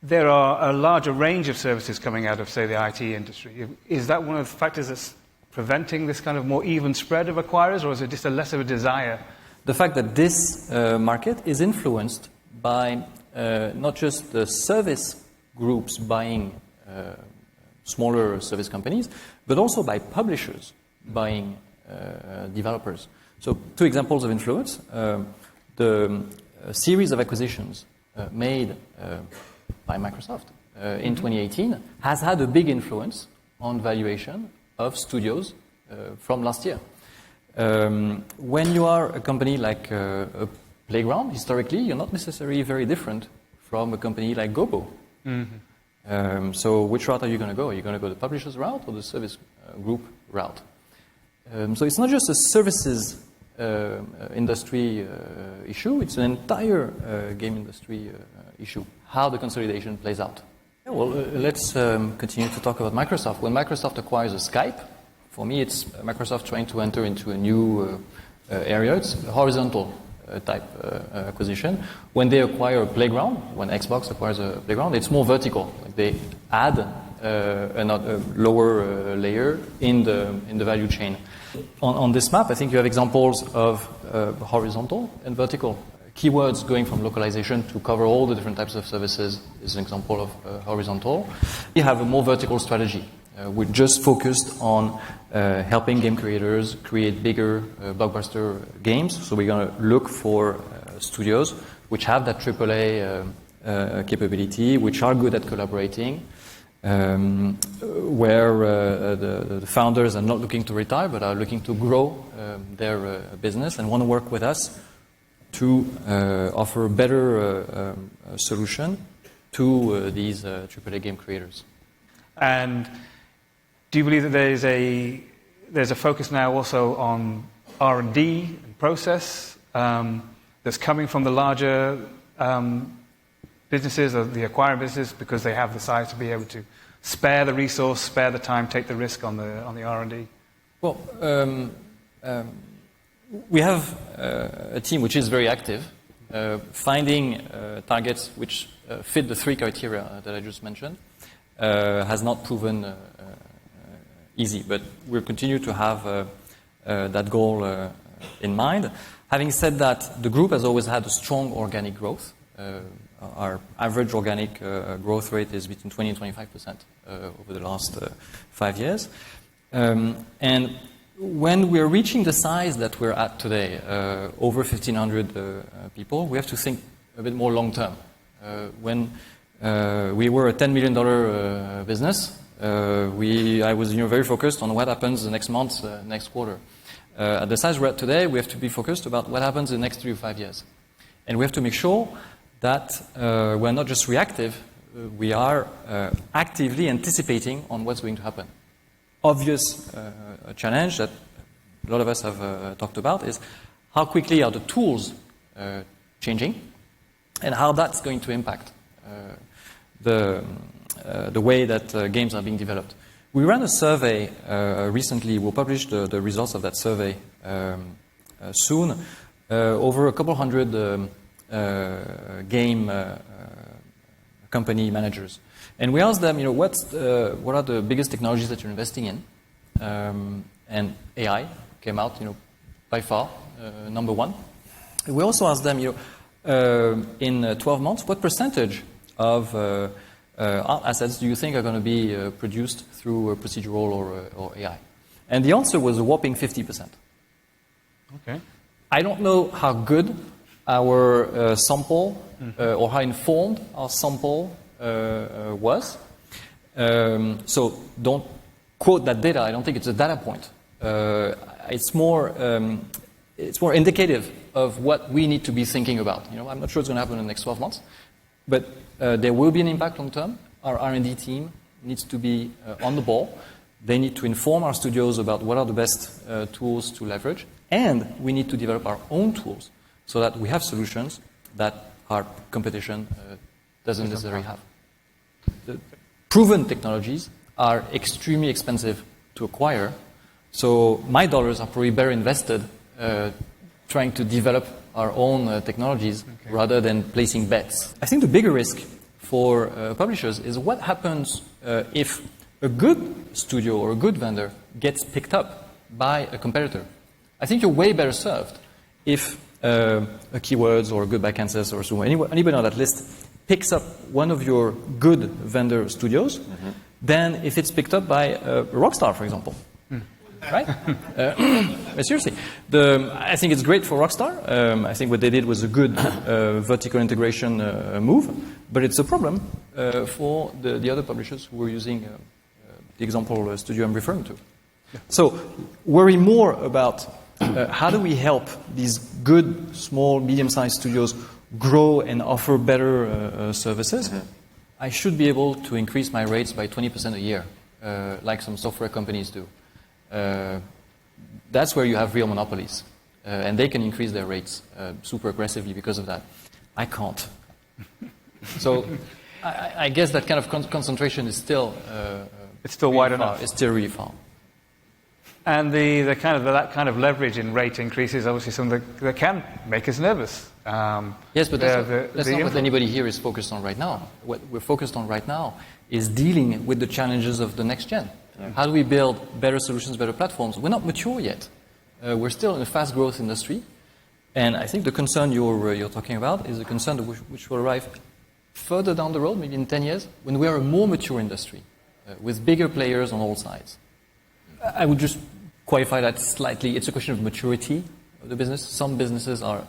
there are a larger range of services coming out of, say, the IT industry. Is that one of the factors that's preventing this kind of more even spread of acquirers, or is it just a less of a desire? The fact that this market is influenced by not just the service groups buying smaller service companies, but also by publishers buying developers. So 2 examples of influence. The series of acquisitions made by Microsoft in 2018 has had a big influence on valuation of studios from last year. When you are a company like a Playground, historically, you're not necessarily very different from a company like Gobo. Mm-hmm. So which route are you going to go? Are you going to go the publisher's route or the service group route? So it's not just a services industry issue, it's an entire game industry issue, how the consolidation plays out. Well, let's continue to talk about Microsoft. When Microsoft acquires a Skype, for me it's Microsoft trying to enter into a new area. It's a horizontal type acquisition. When they acquire a Playground, when Xbox acquires a Playground, it's more vertical. Like they add another lower layer in the value chain. On this map, I think you have examples of horizontal and vertical. Keywords going from localization to cover all the different types of services is an example of horizontal. We have a more vertical strategy. We're just focused on helping game creators create bigger blockbuster games. So we're going to look for studios which have that AAA capability, which are good at collaborating, where the founders are not looking to retire but are looking to grow their business and want to work with us to offer a better solution to these AAA game creators. And do you believe that there's a focus now also on R&D and process that's coming from the larger businesses or the acquiring businesses because they have the size to be able to spare the resource, spare the time, take the risk on the R&D? Well, we have a team which is very active, finding targets which fit the 3 criteria that I just mentioned. Has not proven easy, but we'll continue to have that goal in mind. Having said that, the group has always had a strong organic growth. Our average organic growth rate is between 20 and 25% over the last 5 years. And when we're reaching the size that we're at today, over 1,500 people, we have to think a bit more long term. When we were a $10 million business, I was very focused on what happens the next month, next quarter. At the size we're at today, we have to be focused about what happens in the next 3 to 5 years. And we have to make sure that we're not just reactive, we are actively anticipating on what's going to happen. Obvious challenge that a lot of us have talked about is how quickly are the tools changing and how that's going to impact the way that games are being developed. We ran a survey recently. We'll publish the results of that survey soon. Over a couple hundred game company managers. And we asked them, what are the biggest technologies that you're investing in? And AI came out, by far, number one. We also asked them, in 12 months, what percentage of art assets do you think are going to be produced through procedural or AI? And the answer was a whopping 50%. Okay. I don't know how good our sample or how informed our sample was. So don't quote that data. I don't think it's a data point. It's more indicative of what we need to be thinking about. I'm not sure it's going to happen in the next 12 months, but there will be an impact long term. Our R&D team needs to be on the ball. They need to inform our studios about what are the best tools to leverage, and we need to develop our own tools so that we have solutions that our competition doesn't necessarily have. The proven technologies are extremely expensive to acquire, so my dollars are probably better invested trying to develop our own technologies rather than placing bets. I think the bigger risk for publishers is what happens if a good studio or a good vendor gets picked up by a competitor. I think you're way better served if a Keywords or a Good Back Answers or so anybody on that list picks up one of your good vendor studios than if it's picked up by Rockstar, for example. Right? But seriously, I think it's great for Rockstar. I think what they did was a good vertical integration move, but it's a problem for the other publishers who were using the example studio I'm referring to. Yeah. So worry more about how do we help these good, small, medium-sized studios grow and offer better services. I should be able to increase my rates by 20% a year, like some software companies do. That's where you have real monopolies. And they can increase their rates super aggressively because of that. I can't. So I guess that kind of concentration is still... it's still wide enough. It's still really far. And that kind of leverage in rate increases obviously something that can make us nervous. Yes, but that's not what anybody here is focused on right now. What we're focused on right now is dealing with the challenges of the next gen. Yeah. How do we build better solutions, better platforms? We're not mature yet. We're still in a fast growth industry. And I think the concern you're talking about is a concern which will arrive further down the road, maybe in 10 years, when we are a more mature industry with bigger players on all sides. I would just qualify that slightly. It's a question of maturity of the business. Some businesses are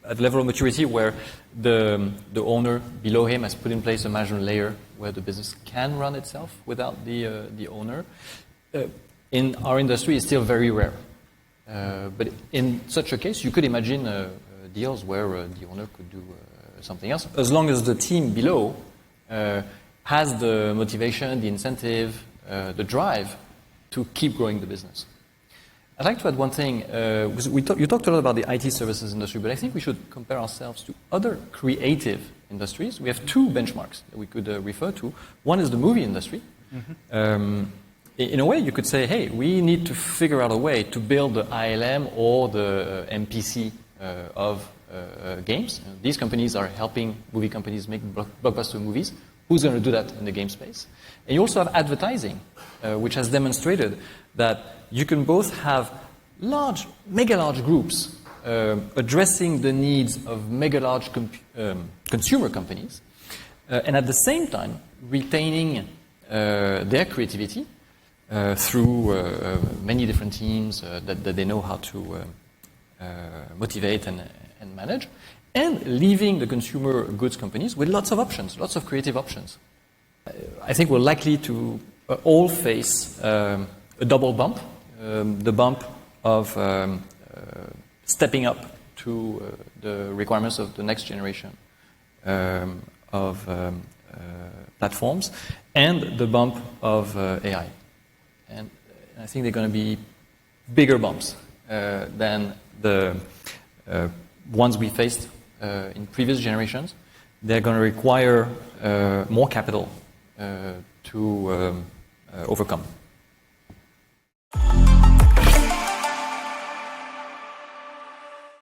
at level of maturity where the owner below him has put in place a management layer where the business can run itself without the owner. In our industry, it's still very rare. But in such a case, you could imagine deals where the owner could do something else, as long as the team below has the motivation, the incentive, the drive to keep growing the business. I'd like to add one thing. You talked a lot about the IT services industry, but I think we should compare ourselves to other creative industries. We have two benchmarks that we could refer to. One is the movie industry. In a way, you could say, hey, we need to figure out a way to build the ILM or the MPC of games. These companies are helping movie companies make blockbuster movies. Who's going to do that in the game space? And you also have advertising, which has demonstrated that you can both have mega large groups addressing the needs of mega large consumer companies, and at the same time retaining their creativity through many different teams that they know how to motivate and manage, and leaving the consumer goods companies with lots of options, lots of creative options. I think we're likely to all face a double bump, the bump of stepping up to the requirements of the next generation of platforms, and the bump of AI. And I think they're going to be bigger bumps than the ones we faced in previous generations. They're going to require more capital to overcome.